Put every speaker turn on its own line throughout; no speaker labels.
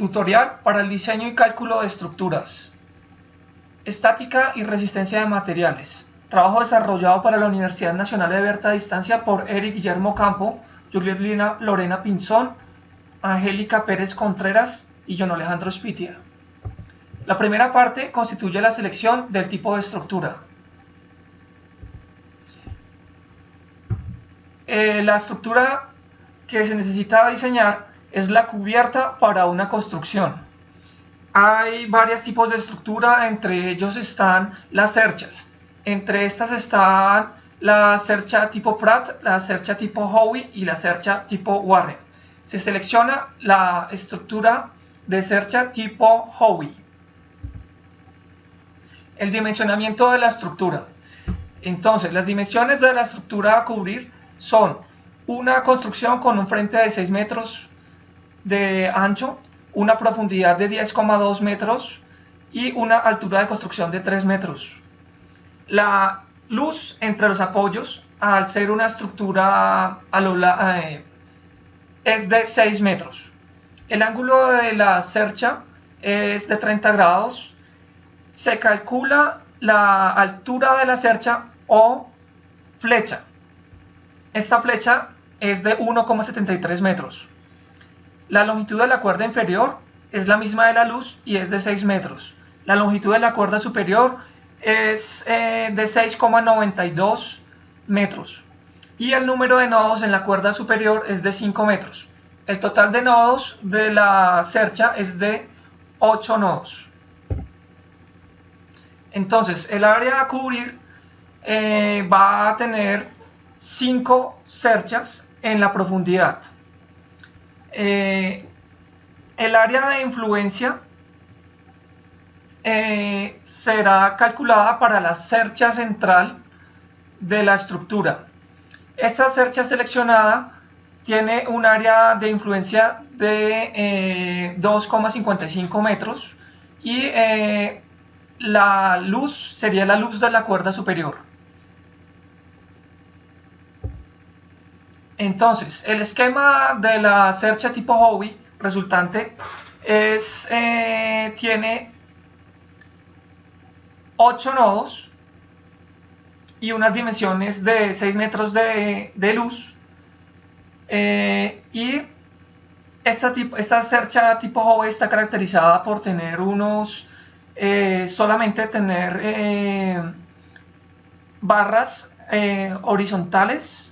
Tutorial para el diseño y cálculo de estructuras. Estática y resistencia de materiales. Trabajo desarrollado para la Universidad Nacional de Berta a Distancia por Eric Guillermo Campo, Juliet Lorena Pinzón, Angélica Pérez Contreras y John Alejandro Spitia. La primera parte constituye la selección del tipo de estructura. La estructura que se necesita diseñar es la cubierta para una construcción. Hay varios tipos de estructura, entre ellos están las cerchas. Entre estas están la cercha tipo Pratt, la cercha tipo Howe y la cercha tipo Warren. Se selecciona la estructura de cercha tipo Howe. El dimensionamiento de la estructura. Entonces, las dimensiones de la estructura a cubrir son una construcción con un frente de 6 metros de ancho, una profundidad de 10,2 metros y una altura de construcción de 3 metros. La luz entre los apoyos, al ser una estructura es de 6 metros. El ángulo de la cercha es de 30 grados. Se calcula la altura de la cercha o flecha. Esta flecha es de 1,73 metros. La longitud de la cuerda inferior es la misma de la luz y es de 6 metros. La longitud de la cuerda superior es de 6,92 metros. Y el número de nodos en la cuerda superior es de 5 metros. El total de nodos de la cercha es de 8 nodos. Entonces, el área a cubrir va a tener 5 cerchas en la profundidad. El área de influencia será calculada para la cercha central de la estructura. Esta cercha seleccionada tiene un área de influencia de 2,55 metros y la luz sería la luz de la cuerda superior. Entonces, el esquema de la cercha tipo Howe resultante tiene 8 nodos y unas dimensiones de 6 metros de luz. Y esta cercha tipo Howe está caracterizada por tener solamente tener barras horizontales,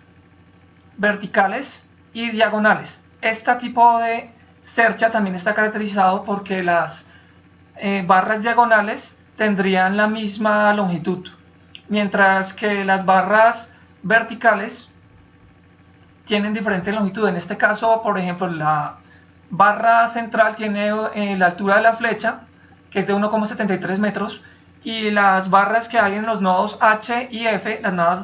verticales y diagonales. Este tipo de cercha también está caracterizado porque las barras diagonales tendrían la misma longitud, mientras que las barras verticales tienen diferente longitud. En este caso, por ejemplo, la barra central tiene la altura de la flecha, que es de 1,73 metros, y las barras que hay en los nodos H y F,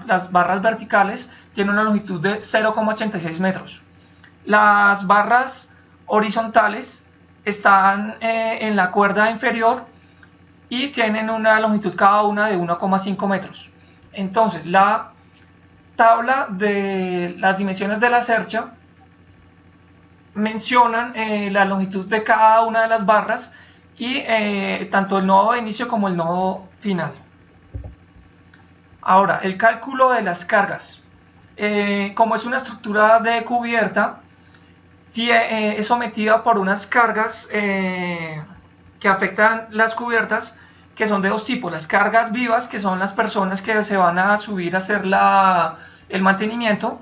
las barras verticales, tienen una longitud de 0,86 metros. Las barras horizontales están en la cuerda inferior y tienen una longitud cada una de 1,5 metros. Entonces, la tabla de las dimensiones de la cercha mencionan la longitud de cada una de las barras y tanto el nodo de inicio como el nodo final. Ahora, el cálculo de las cargas. Como es una estructura de cubierta, es sometida por unas cargas que afectan las cubiertas, que son de dos tipos: las cargas vivas, que son las personas que se van a subir a hacer el mantenimiento,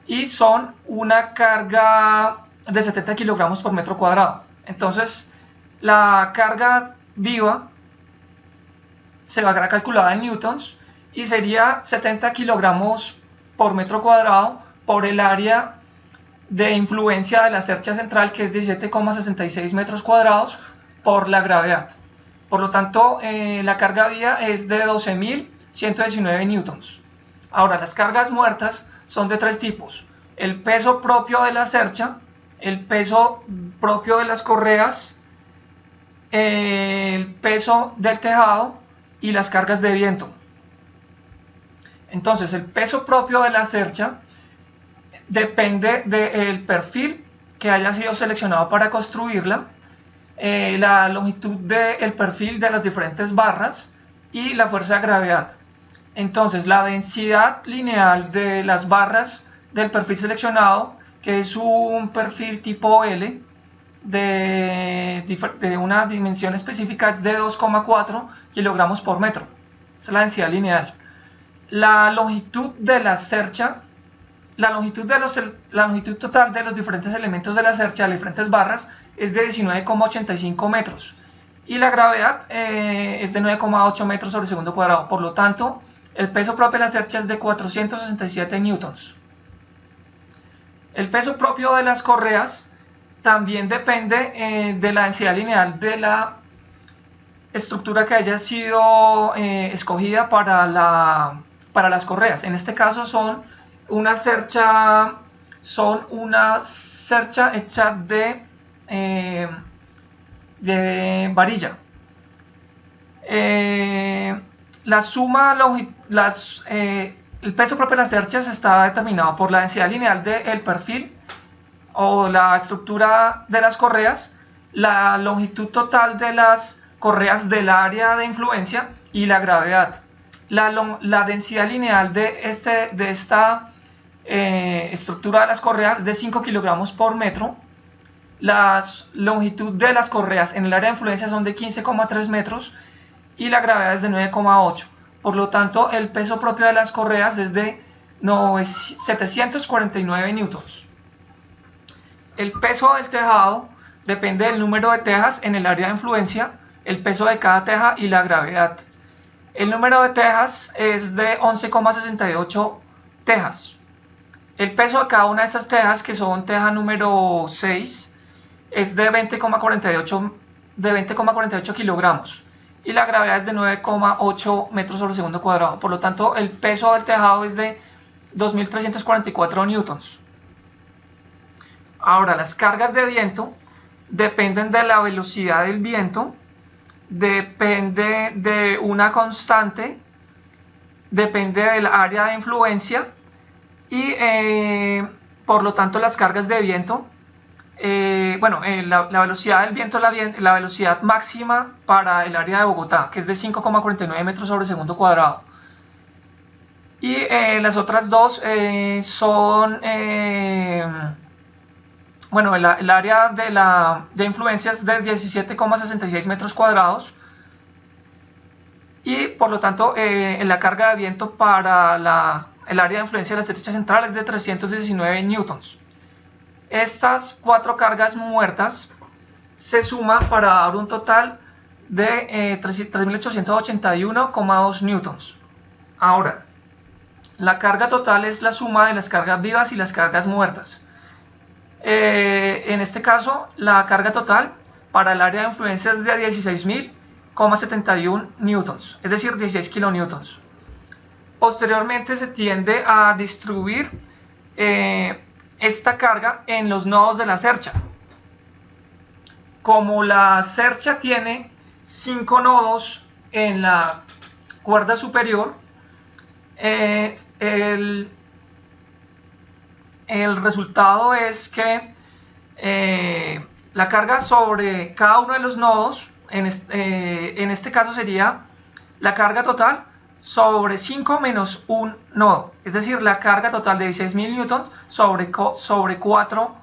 y son una carga de 70 kilogramos por metro cuadrado. Entonces, la carga viva se va a calcular en newtons y sería 70 kilogramos por metro cuadrado por el área de influencia de la cercha central, que es 17,66 metros cuadrados, por la gravedad. Por lo tanto, la carga viva es de 12.119 newtons. Ahora, las cargas muertas son de tres tipos: el peso propio de la cercha, el peso propio de las correas, el peso del tejado y las cargas de viento. Entonces, el peso propio de la cercha depende del perfil que haya sido seleccionado para construirla la longitud del perfil de las diferentes barras y la fuerza de gravedad. Entonces, la densidad lineal de las barras del perfil seleccionado, que es un perfil tipo L de una dimensión específica, es de 2,4 kilogramos por metro. Esa es la densidad lineal. La longitud de la cercha, la longitud total de los diferentes elementos de la cercha, de las diferentes barras, es de 19,85 metros. Y la gravedad es de 9,8 metros sobre segundo cuadrado. Por lo tanto, el peso propio de la cercha es de 467 newtons. El peso propio de las correas también depende de la densidad lineal de la estructura que haya sido escogida para las correas. En este caso son una cercha hecha de varilla. El peso propio de las cerchas está determinado por la densidad lineal del perfil o la estructura de las correas, la longitud total de las correas del área de influencia y la gravedad. La densidad lineal de esta estructura de las correas es de 5 kilogramos por metro. La longitud de las correas en el área de influencia son de 15,3 metros y la gravedad es de 9,8. Por lo tanto, el peso propio de las correas es de 749 newtons. El peso del tejado depende del número de tejas en el área de influencia, el peso de cada teja y la gravedad. El número de tejas es de 11,68 tejas. El peso de cada una de estas tejas, que son teja número 6, es de 20,48 kilogramos. Y la gravedad es de 9,8 metros sobre segundo cuadrado. Por lo tanto, el peso del tejado es de 2.344 newtons. Ahora, las cargas de viento dependen de la velocidad del viento, depende de una constante, depende del área de influencia y por lo tanto las cargas de viento, la velocidad del viento, la velocidad máxima para el área de Bogotá, que es de 5,49 metros sobre segundo cuadrado. Y las otras dos son, el área de influencia es de 17,66 metros cuadrados. Y por lo tanto, la carga de viento para el área de influencia de la cercha central es de 319 newtons. Estas cuatro cargas muertas se suman para dar un total de 3.881,2 newtons. Ahora, la carga total es la suma de las cargas vivas y las cargas muertas. En este caso, la carga total para el área de influencia es de 16.000,71 newtons, es decir, 16 kilonewtons. Posteriormente se tiende a distribuir esta carga en los nodos de la cercha. Como la cercha tiene 5 nodos en la cuerda superior, el resultado es que la carga sobre cada uno de los nodos, en este caso sería la carga total sobre 5 menos un nodo, es decir, la carga total de 16.000 newtons sobre 4.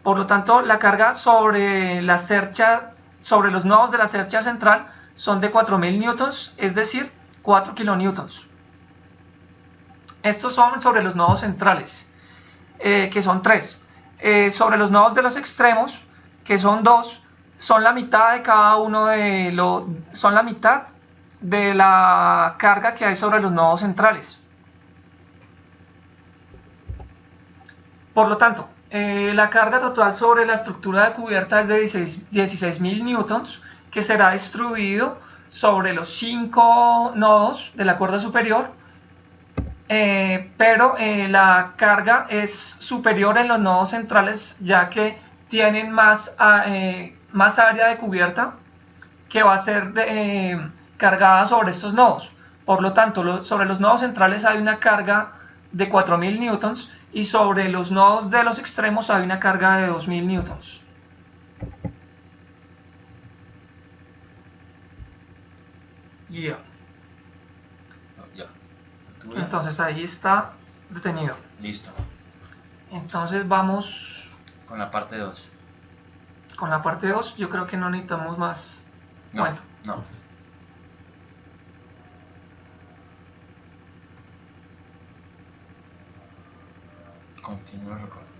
Por lo tanto, la carga sobre la cercha, sobre los nodos de la cercha central son de 4.000 newtons, es decir, 4 kilonewtons. Estos son sobre los nodos centrales, que son 3. Sobre los nodos de los extremos, que son 2, son la mitad de cada uno son la mitad de la carga que hay sobre los nodos centrales. Por lo tanto, la carga total sobre la estructura de cubierta es de 16.000 newtons, que será distribuido sobre los 5 nodos de la cuerda superior, pero la carga es superior en los nodos centrales, ya que tienen más área de cubierta que va a ser cargada sobre estos nodos. Por lo tanto, sobre los nodos centrales hay una carga de 4.000 newtons y sobre los nodos de los extremos hay una carga de 2.000 newtons. guía.
Ya.
Entonces ahí está detenido.
Listo.
Entonces vamos
Con la parte 2.
con la parte 2. Yo creo que no necesitamos más cuento.
No. Continúa recordando.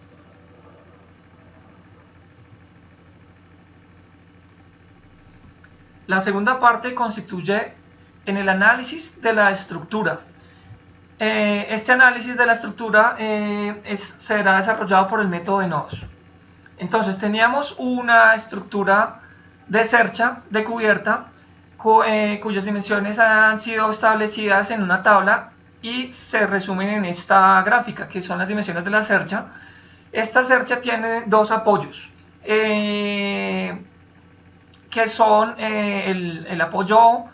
La segunda parte constituye en el análisis de la estructura. Este análisis de la estructura será desarrollado por el método de nodos. Entonces teníamos una estructura de cercha, de cubierta, cuyas dimensiones han sido establecidas en una tabla y se resumen en esta gráfica, que son las dimensiones de la cercha. Esta cercha tiene dos apoyos, que son el apoyo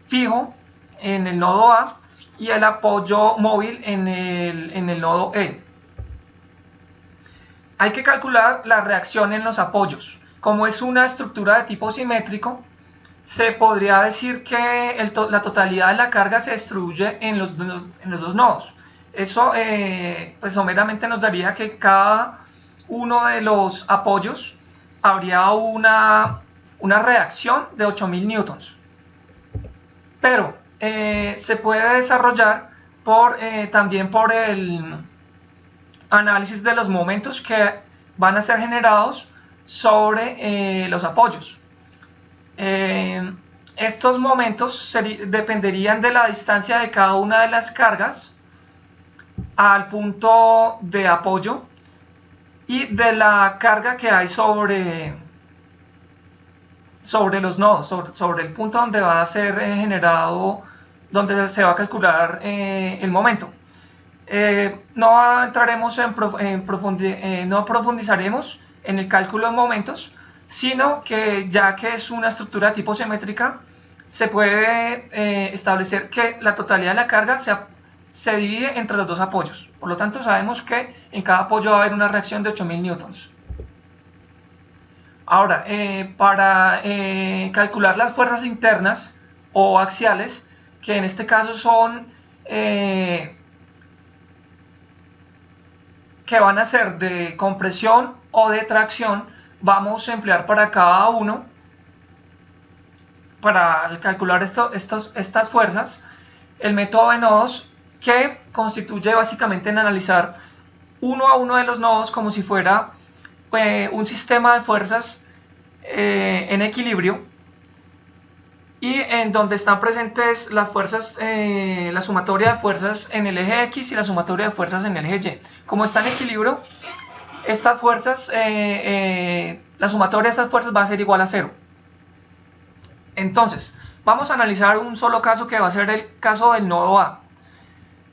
fijo en el nodo A y el apoyo móvil en el nodo E. Hay que calcular la reacción en los apoyos. Como es una estructura de tipo simétrico, se podría decir que la totalidad de la carga se distribuye en los dos nodos. Eso pues someramente nos daría que cada uno de los apoyos habría una reacción de 8000 newtons. Pero se puede desarrollar también por el análisis de los momentos que van a ser generados sobre los apoyos. Estos momentos dependerían de la distancia de cada una de las cargas al punto de apoyo y de la carga que hay sobre los nodos, sobre el punto donde va a ser generado, donde se va a calcular el momento. No entraremos no profundizaremos en el cálculo de momentos, sino que ya que es una estructura de tipo simétrica, se puede establecer que la totalidad de la carga se divide entre los dos apoyos. Por lo tanto, sabemos que en cada apoyo va a haber una reacción de 8000 newtons. Ahora, para calcular las fuerzas internas o axiales, que en este caso son que van a ser de compresión o de tracción, vamos a emplear para cada uno, para calcular estas fuerzas, el método de nodos, que constituye básicamente en analizar uno a uno de los nodos como si fuera un sistema de fuerzas en equilibrio, y en donde están presentes las fuerzas, la sumatoria de fuerzas en el eje X y la sumatoria de fuerzas en el eje Y. Como está en equilibrio, estas fuerzas, la sumatoria de estas fuerzas va a ser igual a 0. Entonces, vamos a analizar un solo caso, que va a ser el caso del nodo A.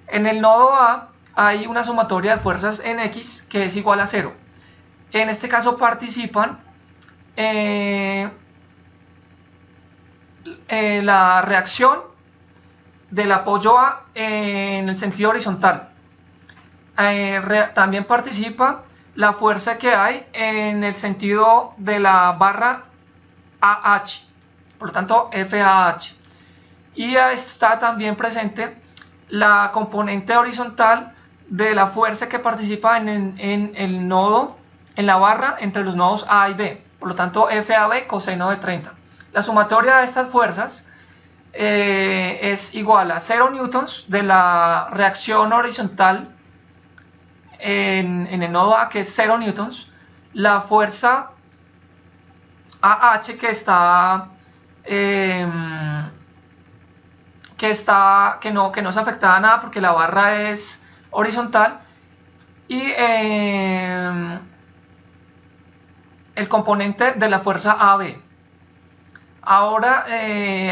En el nodo A hay una sumatoria de fuerzas en X que es igual a 0. En este caso participan la reacción del apoyo A en el sentido horizontal. También participa la fuerza que hay en el sentido de la barra AH, por lo tanto FAH. Y está también presente la componente horizontal de la fuerza que participa en el nodo, en la barra entre los nodos A y B, por lo tanto FAB coseno de 30. La sumatoria de estas fuerzas es igual a 0 newtons de la reacción horizontal en el nodo A, que es 0 newtons, la fuerza AH que no es afectada a nada porque la barra es horizontal, y el componente de la fuerza AB. Ahora,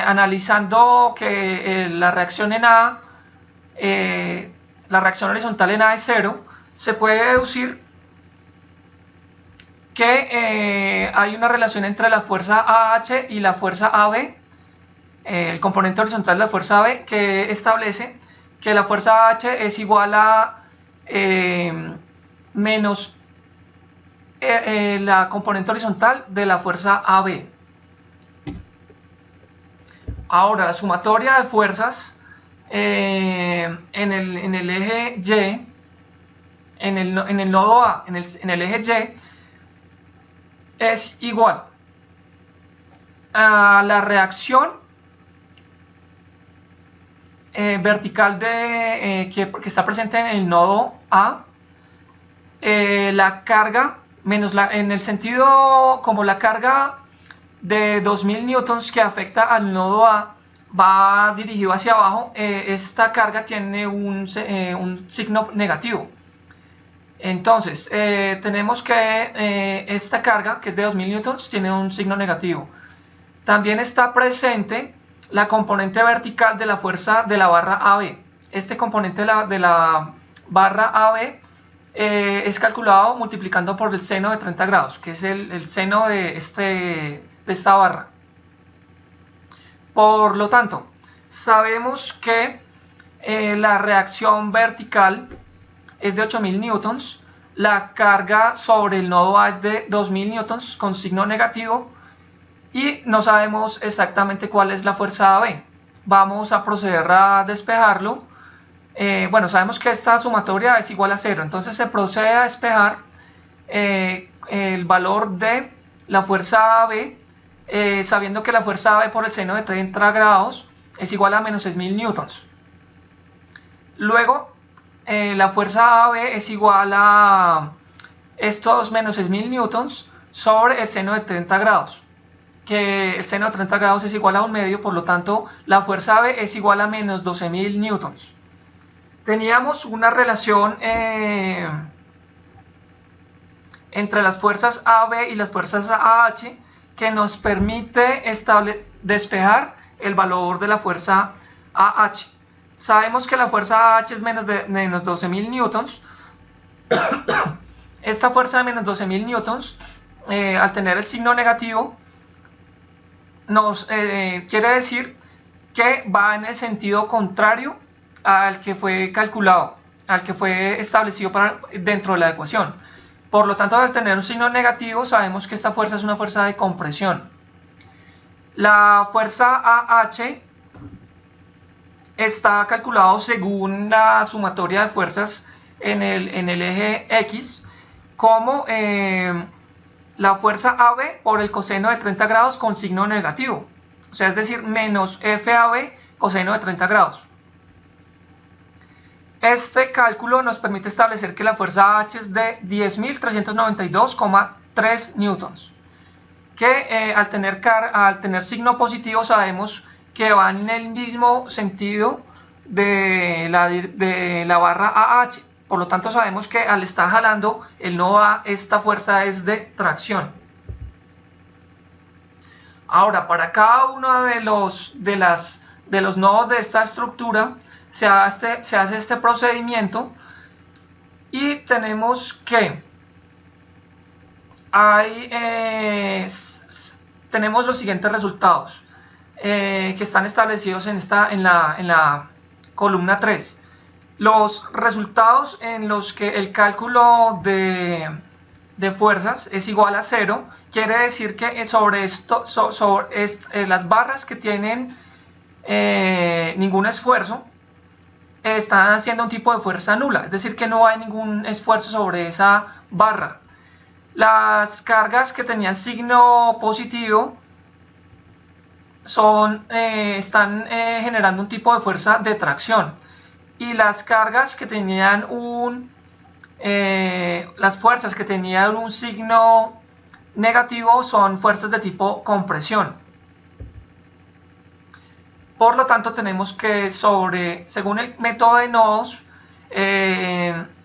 analizando que la reacción en A, la reacción horizontal en A es 0, se puede deducir que hay una relación entre la fuerza AH y la fuerza AB, el componente horizontal de la fuerza AB, que establece que la fuerza AH es igual a menos la componente horizontal de la fuerza AB. Ahora, la sumatoria de fuerzas en el eje Y, en el nodo A, en el eje Y, es igual a la reacción vertical que está presente en el nodo A, la carga menos en el sentido como la carga de 2000 newtons que afecta al nodo A va dirigido hacia abajo, esta carga tiene un signo negativo. Entonces, tenemos que esta carga, que es de 2000 newtons, tiene un signo negativo. También está presente la componente vertical de la fuerza de la barra AB. Este componente de la barra AB es calculado multiplicando por el seno de 30 grados, que es el seno de esta barra. Por lo tanto, sabemos que la reacción vertical es de 8000 newtons, la carga sobre el nodo A es de 2000 newtons con signo negativo y no sabemos exactamente cuál es la fuerza AB. Vamos a proceder a despejarlo. Bueno, sabemos que esta sumatoria es igual a 0, entonces se procede a despejar el valor de la fuerza AB, sabiendo que la fuerza AB por el seno de 30 grados es igual a menos 6000 newtons. Luego, la fuerza AB es igual a estos menos 6000 newtons sobre el seno de 30 grados, que el seno de 30 grados es igual a 1/2, por lo tanto la fuerza AB es igual a menos 12000 newtons. Teníamos una relación entre las fuerzas AB y las fuerzas AH que nos permite despejar el valor de la fuerza AH. Sabemos que la fuerza AH es menos 12000 newtons. Esta fuerza de menos 12000 newtons, al tener el signo negativo, nos quiere decir que va en el sentido contrario al que fue calculado, al que fue establecido dentro de la ecuación. Por lo tanto, al tener un signo negativo, sabemos que esta fuerza es una fuerza de compresión. La fuerza AH está calculado según la sumatoria de fuerzas en el eje X como la fuerza AB por el coseno de 30 grados con signo negativo, o sea, es decir, menos FAB coseno de 30 grados. Este cálculo nos permite establecer que la fuerza H es de 10.392,3 newtons, que al tener signo positivo sabemos que va en el mismo sentido de la barra AH. Por lo tanto, sabemos que al estar jalando el nodo A, esta fuerza es de tracción. Ahora, para cada uno de los nodos de esta estructura se hace este procedimiento y tenemos que tenemos los siguientes resultados que están establecidos en la columna 3. Los resultados en los que el cálculo de fuerzas es igual a 0 quiere decir que sobre las barras que tienen ningún esfuerzo están haciendo un tipo de fuerza nula, es decir, que no hay ningún esfuerzo sobre esa barra. Las cargas que tenían signo positivo están generando un tipo de fuerza de tracción, y las cargas que tenían las fuerzas que tenían un signo negativo son fuerzas de tipo compresión. Por lo tanto, tenemos que según el método de nodos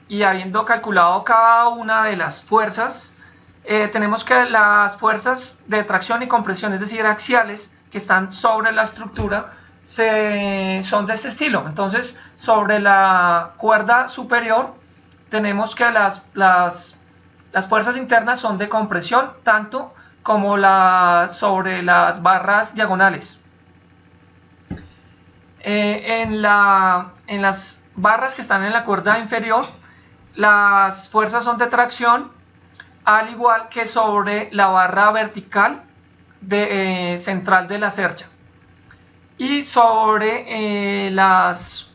y habiendo calculado cada una de las fuerzas, tenemos que las fuerzas de tracción y compresión, es decir, axiales, que están sobre la estructura, son de este estilo. Entonces, sobre la cuerda superior tenemos que las fuerzas internas son de compresión, tanto como sobre las barras diagonales. En las barras que están en la cuerda inferior, las fuerzas son de tracción, al igual que sobre la barra vertical central de la cercha. y sobre las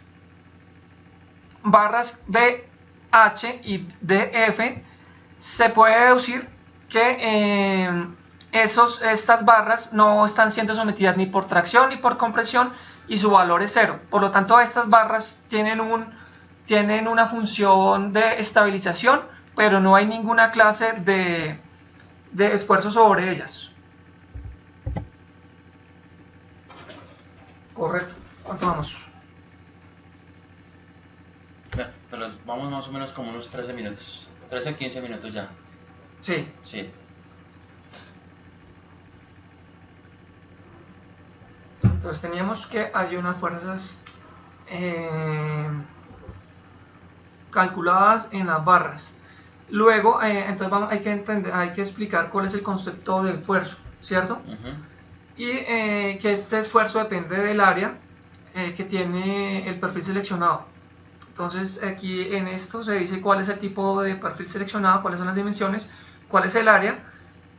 barras BH y DF se puede deducir que estas barras no están siendo sometidas ni por tracción ni por compresión y su valor es 0. Por lo tanto, estas barras tienen una función de estabilización, pero no hay ninguna clase de esfuerzo sobre ellas. Correcto. ¿Cuánto vamos?
Pero vamos más o menos como unos 13 minutos. 13 a 15 minutos ya.
Sí.
Sí.
Entonces teníamos que hay unas fuerzas calculadas en las barras. Luego, entonces hay que explicar cuál es el concepto de esfuerzo, ¿cierto? Y que este esfuerzo depende del área que tiene el perfil seleccionado. Entonces aquí en esto se dice cuál es el tipo de perfil seleccionado, cuáles son las dimensiones, cuál es el área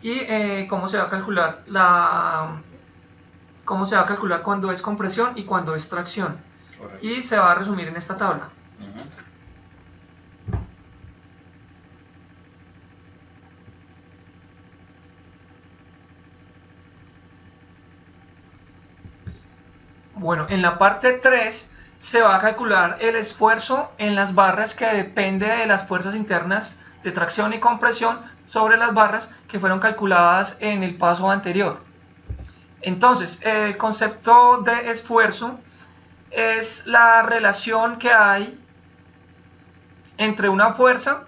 y cómo se va a calcular cuando es compresión y cuando es tracción. Correcto. Y se va a resumir en esta tabla. Bueno, en la parte 3 se va a calcular el esfuerzo en las barras que depende de las fuerzas internas de tracción y compresión sobre las barras que fueron calculadas en el paso anterior. Entonces, el concepto de esfuerzo es la relación que hay entre una fuerza,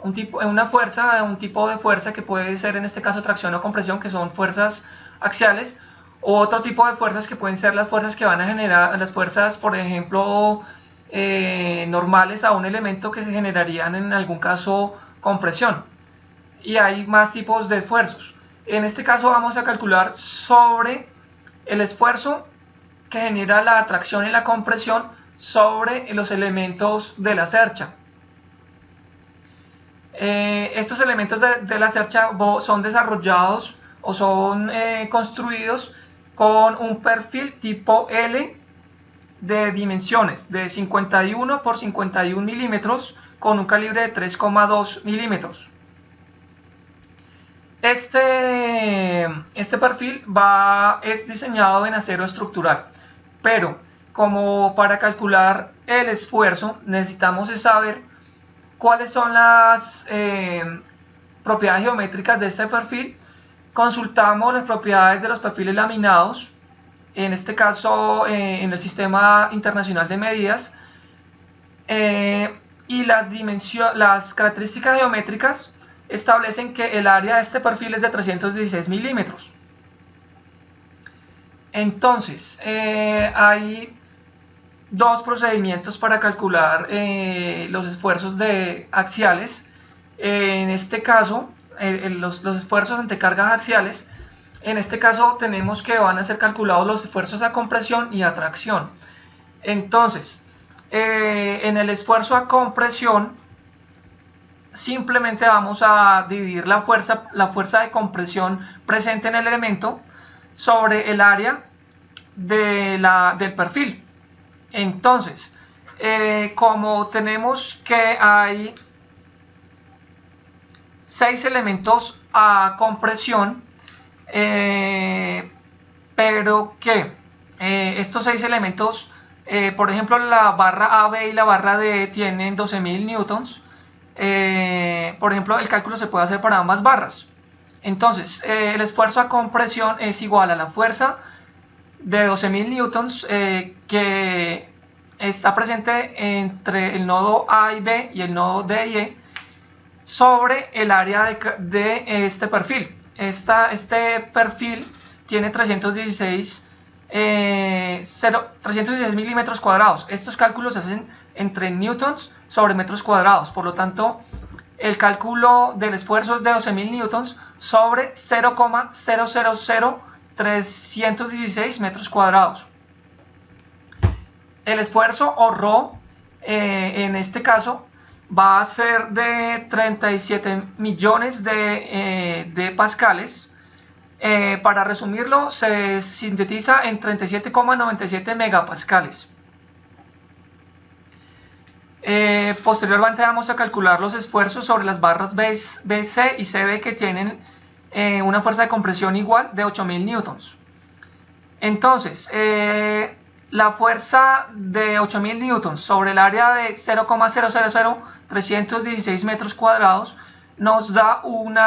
un tipo de fuerza que puede ser en este caso tracción o compresión, que son fuerzas axiales, o otro tipo de fuerzas que pueden ser las fuerzas que van a generar, las fuerzas, por ejemplo, normales a un elemento que se generarían en algún caso compresión. Y hay más tipos de esfuerzos. En este caso vamos a calcular sobre el esfuerzo que genera la tracción y la compresión sobre los elementos de la cercha. Estos elementos de la cercha son desarrollados o son construidos con un perfil tipo L de dimensiones de 51 por 51 milímetros con un calibre de 3,2 milímetros. Este perfil es diseñado en acero estructural, pero como para calcular el esfuerzo necesitamos saber cuáles son las propiedades geométricas de este perfil. Consultamos las propiedades de los perfiles laminados, en este caso en el Sistema Internacional de Medidas, y las características geométricas establecen que el área de este perfil es de 316 milímetros. Entonces, hay dos procedimientos para calcular los esfuerzos axiales. En este caso, los esfuerzos ante cargas axiales, en este caso tenemos que van a ser calculados los esfuerzos a compresión y a tracción. Entonces, en el esfuerzo a compresión, simplemente vamos a dividir la fuerza de compresión presente en el elemento sobre el área del perfil. Entonces, como tenemos que hay 6 elementos a compresión, pero que estos 6 elementos, por ejemplo, la barra AB y la barra D tienen 12.000 newtons. Por ejemplo, el cálculo se puede hacer para ambas barras. Entonces, el esfuerzo a compresión es igual a la fuerza de 12.000 newtons que está presente entre el nodo A y B y el nodo D y E sobre el área de este perfil. Este perfil tiene 316 milímetros cuadrados. Estos cálculos se hacen entre newtons sobre metros cuadrados. Por lo tanto, el cálculo del esfuerzo es de 12.000 newtons sobre 0,000316 metros cuadrados. El esfuerzo o ρ en este caso va a ser de 37 millones de pascales. Para resumirlo, se sintetiza en 37,97 megapascales. Posteriormente vamos a calcular los esfuerzos sobre las barras BC y CB que tienen una fuerza de compresión igual de 8000 newtons. Entonces, la fuerza de 8000 newtons sobre el área de 0,000316 metros cuadrados nos da un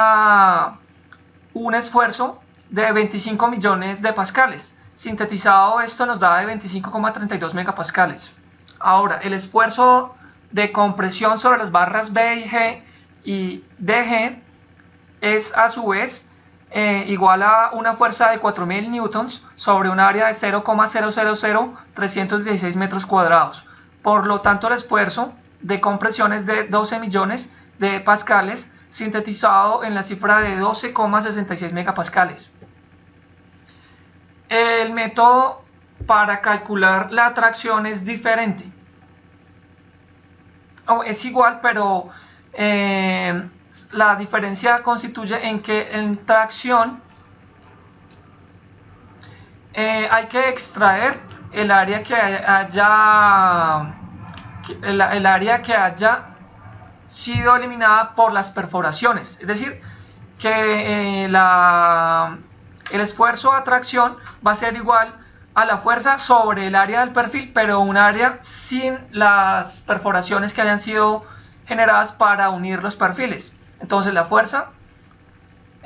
esfuerzo de 25 millones de pascales. Sintetizado, esto nos da de 25,32 megapascales. Ahora, el esfuerzo de compresión sobre las barras B y G y DG es a su vez igual a una fuerza de 4000 newtons sobre un área de 0,000316 metros cuadrados. Por lo tanto, el esfuerzo de compresión es de 12 millones de pascales, sintetizado en la cifra de 12,66 megapascales. El método para calcular la tracción es diferente. Es igual, pero la diferencia constituye en que en tracción hay que extraer el área que haya sido eliminada por las perforaciones. Es decir, que el esfuerzo a tracción va a ser igual a la fuerza sobre el área del perfil, pero un área sin las perforaciones que hayan sido generadas para unir los perfiles. Entonces la fuerza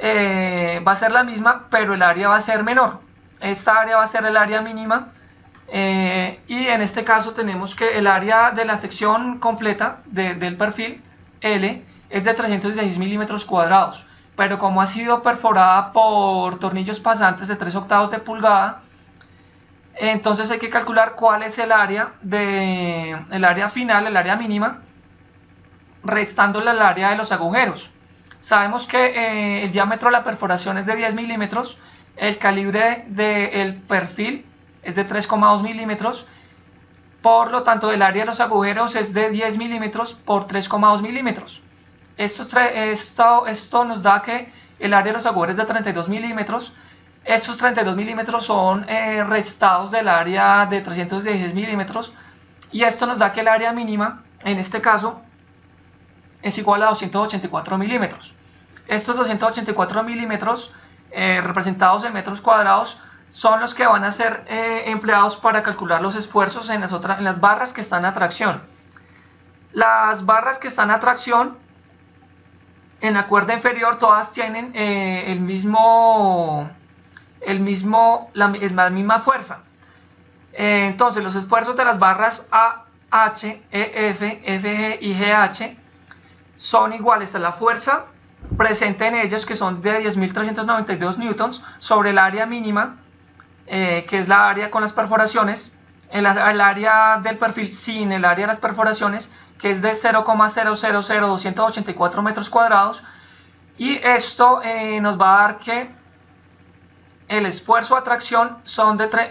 va a ser la misma, pero el área va a ser menor. Esta área va a ser el área mínima, y en este caso tenemos que el área de la sección completa del perfil L es de 316 milímetros cuadrados, pero como ha sido perforada por tornillos pasantes de 3/8 de pulgada, entonces hay que calcular cuál es el área final, el área mínima, restándole el área de los agujeros. Sabemos que el diámetro de la perforación es de 10 milímetros, el calibre del perfil es de 3,2 milímetros, por lo tanto el área de los agujeros es de 10 milímetros por 3,2 milímetros. Esto nos da que el área de los agujeros es de 32 milímetros. Estos 32 milímetros son restados del área de 316 milímetros, y esto nos da que el área mínima, en este caso, es igual a 284 milímetros. Estos 284 milímetros, representados en metros cuadrados, son los que van a ser empleados para calcular los esfuerzos en las barras que están a tracción. Las barras que están a tracción en la cuerda inferior todas tienen la misma fuerza. Entonces los esfuerzos de las barras A, H, EF, FG y GH son iguales a la fuerza presente en ellos, que son de 10.392 newtons, sobre el área mínima, que es la área con las perforaciones, el área del perfil sin el área de las perforaciones, que es de 0,000284 metros cuadrados, y esto nos va a dar que el esfuerzo a tracción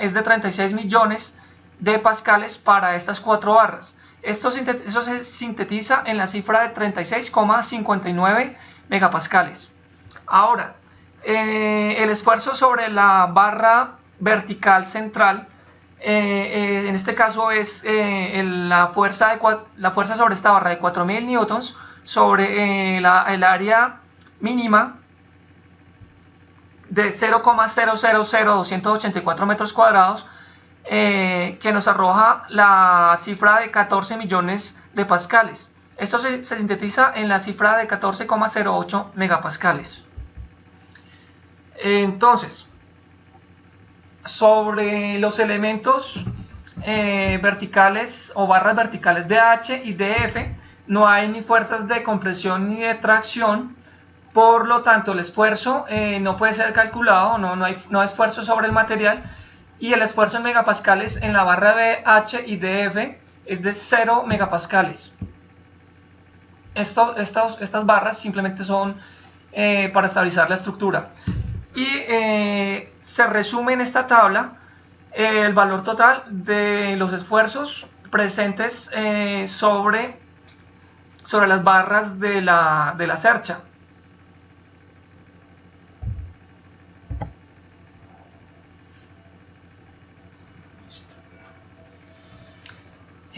es de 36 millones de pascales para estas 4 barras. Eso se sintetiza en la cifra de 36,59 megapascales. Ahora, el esfuerzo sobre la barra vertical central, en este caso es la fuerza sobre esta barra de 4000 newtons sobre el área mínima de 0,000284 metros cuadrados, que nos arroja la cifra de 14 millones de pascales. Esto se sintetiza en la cifra de 14,08 megapascales. Entonces, sobre los elementos verticales o barras verticales de H y de F, no hay ni fuerzas de compresión ni de tracción. Por lo tanto, el esfuerzo no puede ser calculado, no hay esfuerzo sobre el material, y el esfuerzo en megapascales en la barra de H y de F es de 0 megapascales. Estas barras simplemente son para estabilizar la estructura. Y se resume en esta tabla el valor total de los esfuerzos presentes sobre las barras de la cercha.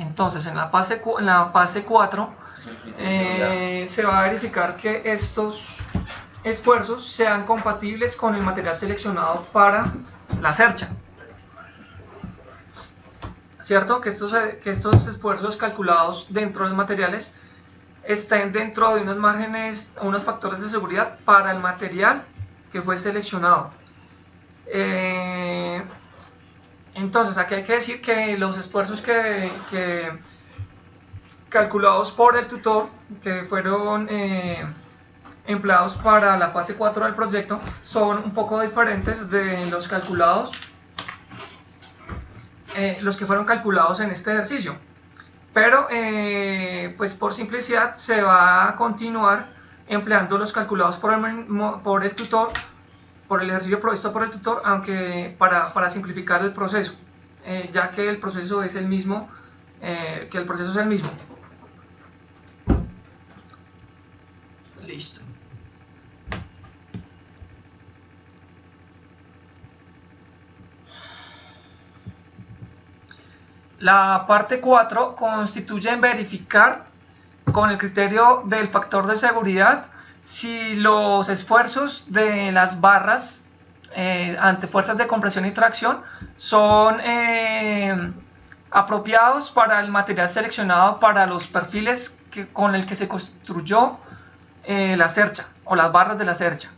Entonces en la fase 4
Es el criterio de seguridad.
se va a verificar que estos esfuerzos sean compatibles con el material seleccionado para la cercha. ¿Cierto? Que estos esfuerzos calculados dentro de los materiales estén dentro de unos márgenes, unos factores de seguridad para el material que fue seleccionado. Entonces, aquí hay que decir que los esfuerzos que calculados por el tutor, que fueron empleados para la fase 4 del proyecto, son un poco diferentes de los calculados, los que fueron calculados en este ejercicio. Pero, pues por simplicidad, se va a continuar empleando los calculados por el tutor, por el ejercicio provisto por el tutor, aunque para simplificar el proceso, ya que el proceso es el mismo, Listo. La parte 4 constituye en verificar con el criterio del factor de seguridad si los esfuerzos de las barras ante fuerzas de compresión y tracción son apropiados para el material seleccionado para los perfiles con el que se construyó la cercha o las barras de la cercha.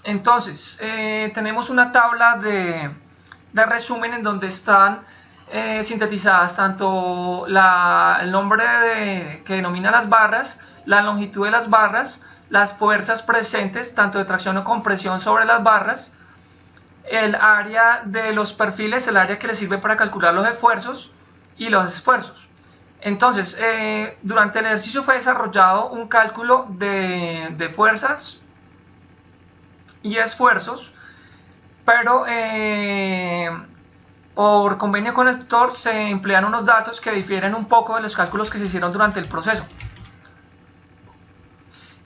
Entonces, tenemos una tabla de resumen en donde están sintetizadas tanto el nombre que denomina las barras, la longitud de las barras, las fuerzas presentes, tanto de tracción o compresión sobre las barras, el área de los perfiles, el área que le sirve para calcular los esfuerzos y los esfuerzos. Entonces, durante el ejercicio fue desarrollado un cálculo de fuerzas y esfuerzos, pero por convenio con el tutor se emplean unos datos que difieren un poco de los cálculos que se hicieron durante el proceso.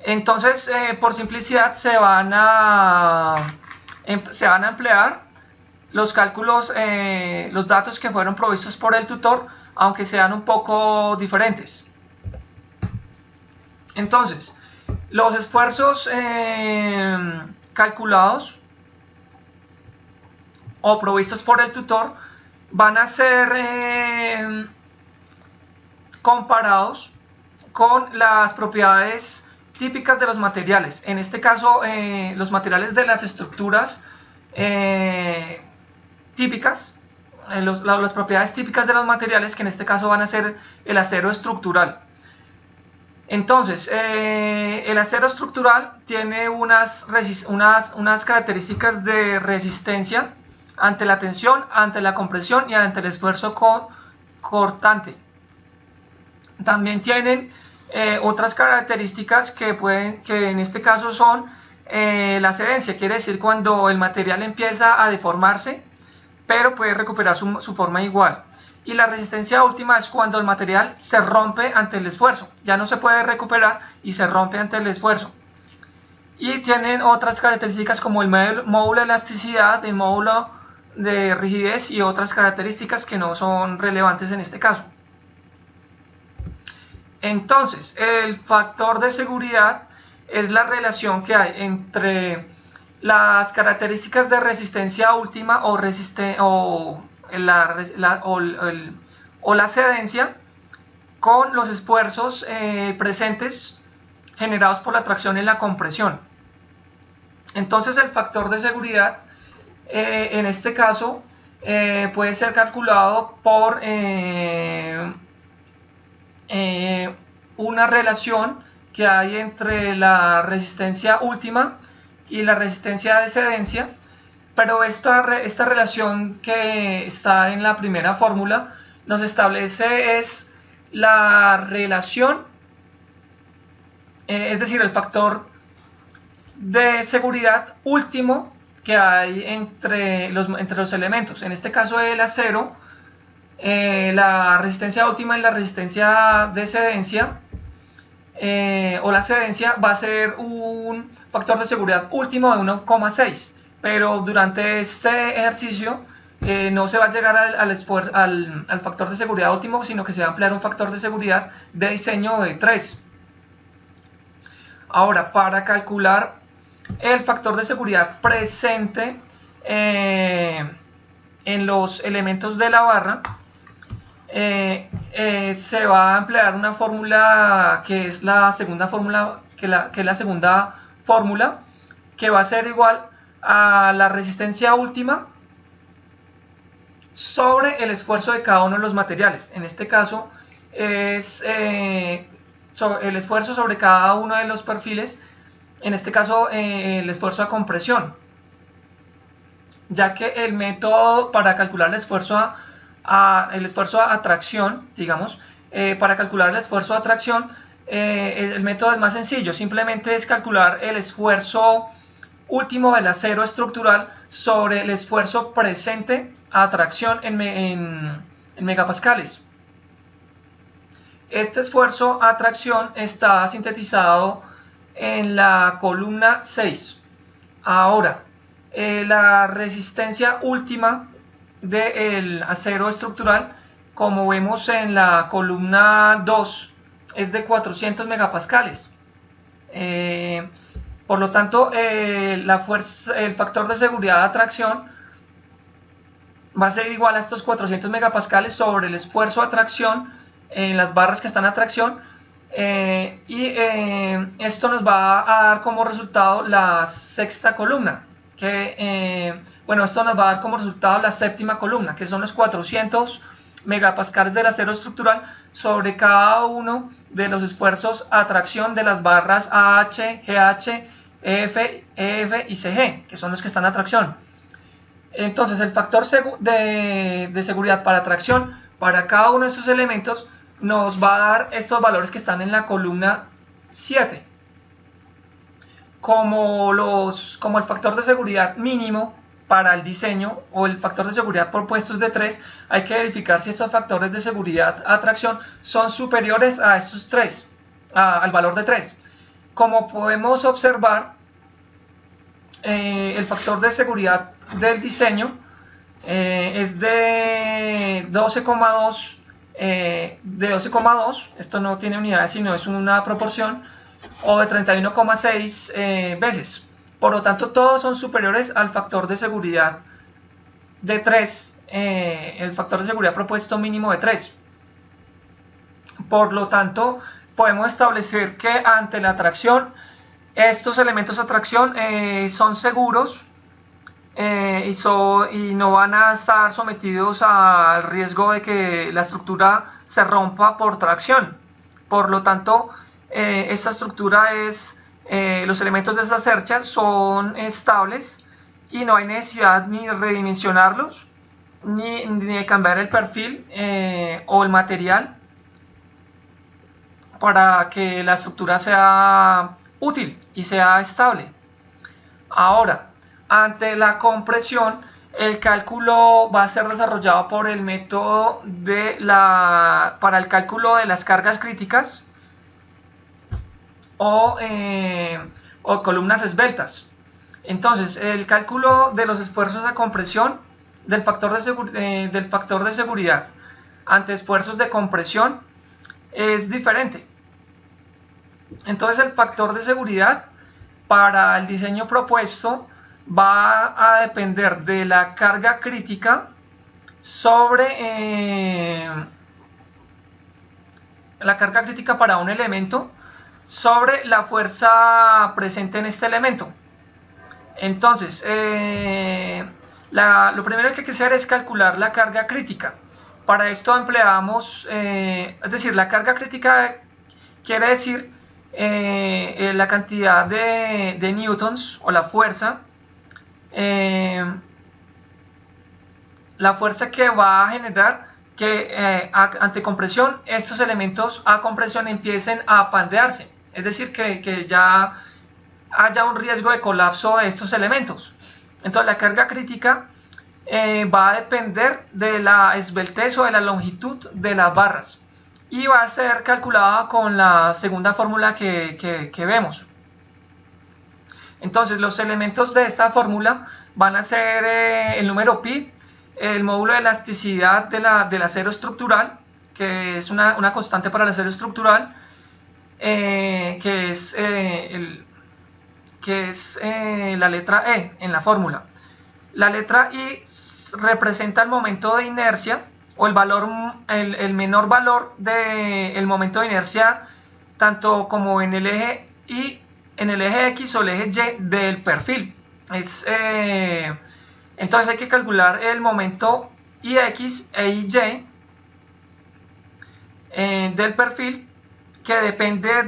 Entonces, por simplicidad, se van a emplear los cálculos, los datos que fueron provistos por el tutor, aunque sean un poco diferentes. Entonces, los esfuerzos calculados o provistos por el tutor van a ser comparados con las propiedades típicas de los materiales. En este caso, los materiales de las estructuras típicas, las propiedades típicas de los materiales, que en este caso van a ser el acero estructural. Entonces, el acero estructural tiene unas características de resistencia ante la tensión, ante la compresión y ante el esfuerzo cortante. También tienen otras características que en este caso son la cedencia, quiere decir cuando el material empieza a deformarse, pero puede recuperar su forma igual. Y la resistencia última es cuando el material se rompe ante el esfuerzo, ya no se puede recuperar y se rompe ante el esfuerzo. Y tienen otras características como el módulo de elasticidad, el módulo de rigidez y otras características que no son relevantes en este caso. Entonces, el factor de seguridad es la relación que hay entre las características de resistencia última o la cedencia con los esfuerzos presentes generados por la tracción y la compresión. Entonces, el factor de seguridad en este caso puede ser calculado por una relación que hay entre la resistencia última y la resistencia de cedencia, pero esta relación que está en la primera fórmula nos establece es la relación, es decir, el factor de seguridad último que hay entre los elementos. En este caso el acero, la resistencia última y la resistencia de cedencia o la cedencia va a ser un factor de seguridad último de 1,6, pero durante este ejercicio no se va a llegar al factor de seguridad óptimo, sino que se va a emplear un factor de seguridad de diseño de 3. Ahora, para calcular el factor de seguridad presente en los elementos de la barra, se va a emplear una fórmula que es la segunda fórmula, que es la segunda fórmula, que va a ser igual a la resistencia última sobre el esfuerzo de cada uno de los materiales. En este caso es el esfuerzo sobre cada uno de los perfiles, en este caso el esfuerzo a compresión, ya que el método para calcular el esfuerzo a tracción, digamos, para calcular el esfuerzo a tracción, el método es más sencillo, simplemente es calcular el esfuerzo último del acero estructural sobre el esfuerzo presente a tracción en megapascales. Este esfuerzo a tracción está sintetizado en la columna 6. Ahora, la resistencia última del acero estructural, como vemos en la columna 2, es de 400 megapascales. Por lo tanto, el factor de seguridad de tracción va a ser igual a estos 400 megapascales sobre el esfuerzo a tracción en las barras que están a tracción, esto nos va a dar como resultado la sexta columna, esto nos va a dar como resultado la séptima columna, que son los 400 megapascales del acero estructural sobre cada uno de los esfuerzos a tracción de las barras AH, GH, EF y CG, que son los que están a tracción. Entonces el factor de seguridad para tracción para cada uno de estos elementos nos va a dar estos valores que están en la columna 7. Como el factor de seguridad mínimo para el diseño o el factor de seguridad por puestos de 3, hay que verificar si estos factores de seguridad a tracción son superiores a estos 3, al valor de 3. Como podemos observar, el factor de seguridad del diseño es de 12,2, esto no tiene unidades sino es una proporción, o de 31,6 veces. Por lo tanto, todos son superiores al factor de seguridad de 3, el factor de seguridad propuesto mínimo de 3. Por lo tanto, podemos establecer que ante la tracción, estos elementos a tracción son seguros y no van a estar sometidos al riesgo de que la estructura se rompa por tracción. Por lo tanto, esta estructura los elementos de esta cercha son estables y no hay necesidad ni de redimensionarlos ni de cambiar el perfil o el material para que la estructura sea útil y sea estable. Ahora, ante la compresión, el cálculo va a ser desarrollado por el método para el cálculo de las cargas críticas o columnas esbeltas. Entonces, el cálculo de los esfuerzos a compresión del factor de seguridad ante esfuerzos de compresión es diferente. Entonces, el factor de seguridad para el diseño propuesto va a depender de la carga crítica sobre la carga crítica para un elemento sobre la fuerza presente en este elemento. Entonces, lo primero que hay que hacer es calcular la carga crítica. Para esto empleamos, es decir, la carga crítica quiere decir la cantidad de newtons o la fuerza que va a generar que ante compresión estos elementos a compresión empiecen a pandearse, es decir, que ya haya un riesgo de colapso de estos elementos. Entonces la carga crítica va a depender de la esbeltez o de la longitud de las barras y va a ser calculada con la segunda fórmula que vemos. Entonces los elementos de esta fórmula van a ser el número pi el módulo de elasticidad del acero estructural, que es una constante para el acero estructural, que es la letra E en la fórmula. La letra I representa el momento de inercia, o el menor valor del momento de inercia, tanto como en el eje Y, en el eje X o el eje Y del perfil. Entonces hay que calcular el momento IX e IY del perfil, que depende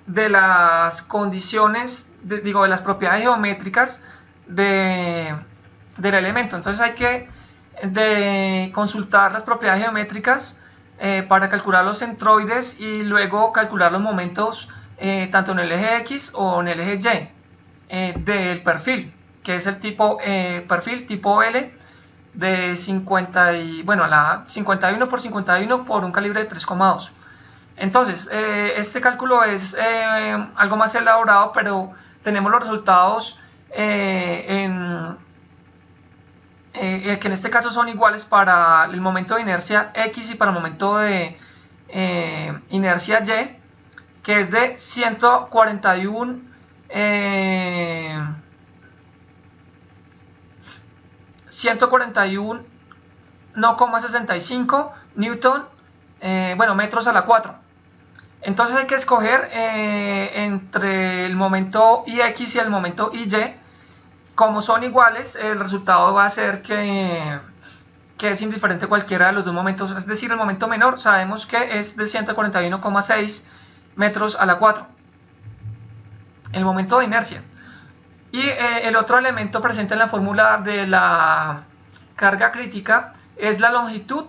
de las condiciones, de las propiedades geométricas del elemento. Entonces hay que consultar las propiedades geométricas para calcular los centroides y luego calcular los momentos tanto en el eje X o en el eje Y del perfil, que es el perfil tipo L de 51 por 51 por un calibre de 3,2. Entonces, este cálculo es algo más elaborado, pero tenemos los resultados que en este caso son iguales para el momento de inercia X y para el momento de inercia Y, que es de 141,65 newton, metros a la 4. Entonces hay que escoger entre el momento IX y el momento IY. Como son iguales, el resultado va a ser que es indiferente cualquiera de los dos momentos. Es decir, el momento menor sabemos que es de 141,6 metros a la 4, el momento de inercia. Y el otro elemento presente en la fórmula de la carga crítica es la longitud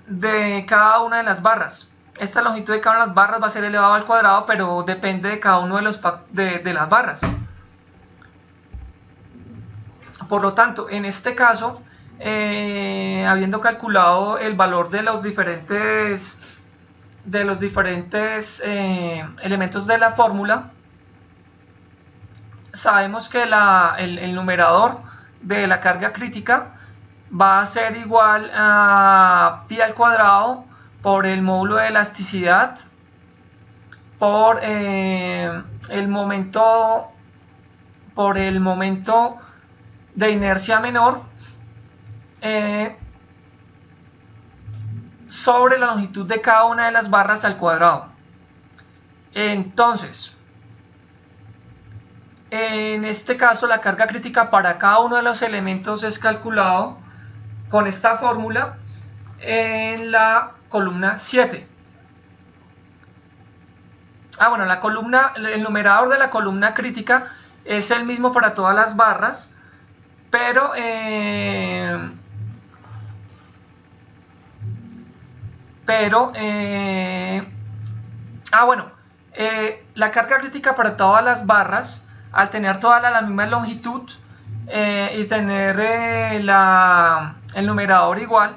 de cada una de las barras. Esta longitud de cada una de las barras va a ser elevado al cuadrado, pero depende de cada uno de las barras. Por lo tanto, en este caso, habiendo calculado el valor de los diferentes elementos de la fórmula, sabemos que el numerador de la carga crítica va a ser igual a pi al cuadrado por el módulo de elasticidad por el momento de inercia menor sobre la longitud de cada una de las barras al cuadrado. Entonces, en este caso la carga crítica para cada uno de los elementos es calculado con esta fórmula en la columna 7. El numerador de la columna crítica es el mismo para todas las barras, pero la carga crítica para todas las barras, al tener toda la misma longitud y tener el numerador igual,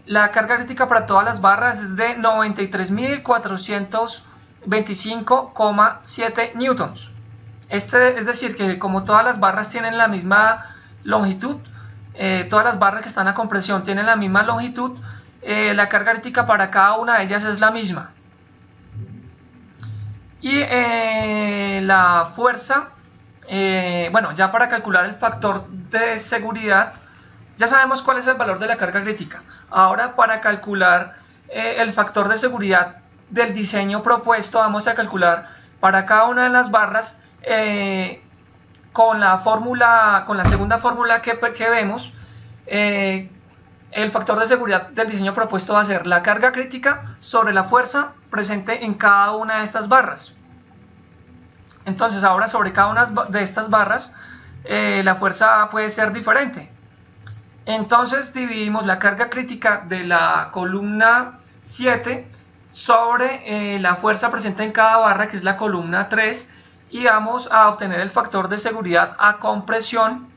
la carga crítica para todas las barras es de 93.425,7 newtons. Es decir, que como todas las barras tienen la misma longitud, todas las barras que están a compresión tienen la misma longitud, la carga crítica para cada una de ellas es la misma. Y la fuerza, ya para calcular el factor de seguridad, ya sabemos cuál es el valor de la carga crítica. Ahora, para calcular el factor de seguridad del diseño propuesto, vamos a calcular para cada una de las barras con la segunda fórmula que vemos. El factor de seguridad del diseño propuesto va a ser la carga crítica sobre la fuerza presente en cada una de estas barras. Entonces, ahora sobre cada una de estas barras la fuerza puede ser diferente. Entonces dividimos la carga crítica de la columna 7 sobre la fuerza presente en cada barra, que es la columna 3, y vamos a obtener el factor de seguridad a compresión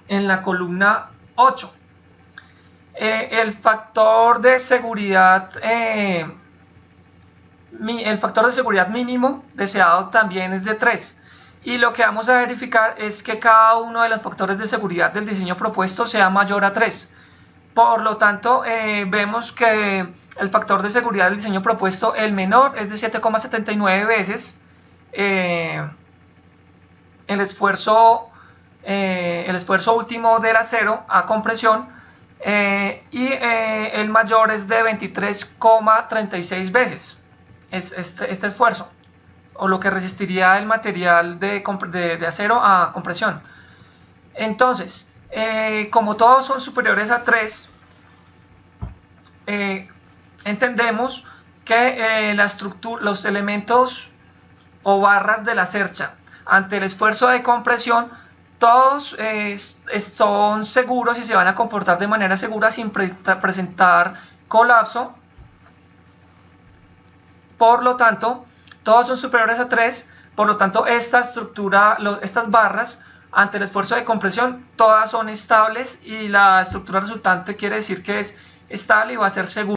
en la columna 8. El factor de seguridad mínimo deseado también es de 3. y lo que vamos a verificar es que cada uno de los factores de seguridad del diseño propuesto sea mayor a 3. Por lo tanto, vemos que el factor de seguridad del diseño propuesto, el menor, es de 7,79 veces el esfuerzo último del acero a compresión, y el mayor es de 23,36 veces este esfuerzo, o lo que resistiría el material de acero a compresión. Entonces, como todos son superiores a 3, entendemos que los elementos o barras de la cercha ante el esfuerzo de compresión, todos son seguros y se van a comportar de manera segura sin presentar colapso. Por lo tanto, todos son superiores a 3, por lo tanto estas barras ante el esfuerzo de compresión todas son estables, y la estructura resultante quiere decir que es estable y va a ser segura.